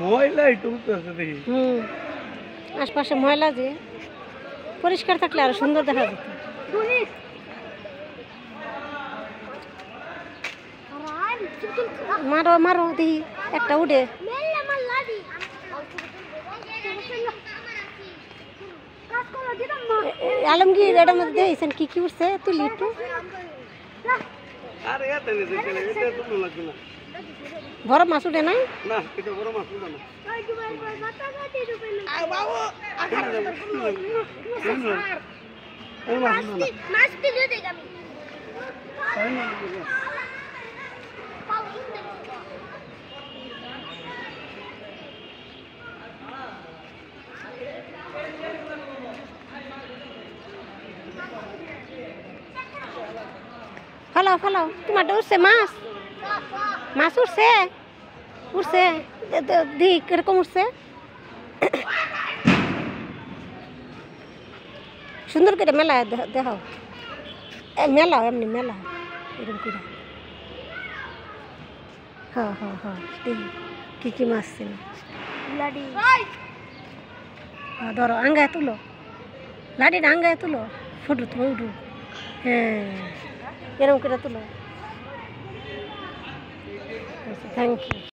ময়লাই তুলতেছে দেখি। আশপাশে ময়লা যে পরিষ্কার থাকলে আরো সুন্দর দেখা যেত। মারো মারো দেখি একটা উঠে। আলমগীর এটার মধ্যে দিয়েছেন কি কি উঠছে তুলি একটু। আরে এটা নিতে চলে এটা তো লাগবে না। বড় মাছ উঠে নাই? না এটা বড় মাছ উঠে না। আয় বাবু মাছ দিলে দেখ আমি ফালাও ফালাও তোমারটা উঠছে মাছ? মাছ উঠছে উঠছে দিই কিরকম উঠছে সুন্দর করে মেলা দেখাও মেলাও এমনি মেলা এরকম করে। হ্যাঁ হ্যাঁ হ্যাঁ দেখি কী কী মাছ ছিল। হ্যাঁ ধরো আঙ্গায় তুলো লাঠিটা আঙ্গায় তুলো ফটো তো উঠু। হ্যাঁ এরকম করে তুলো। Thank you.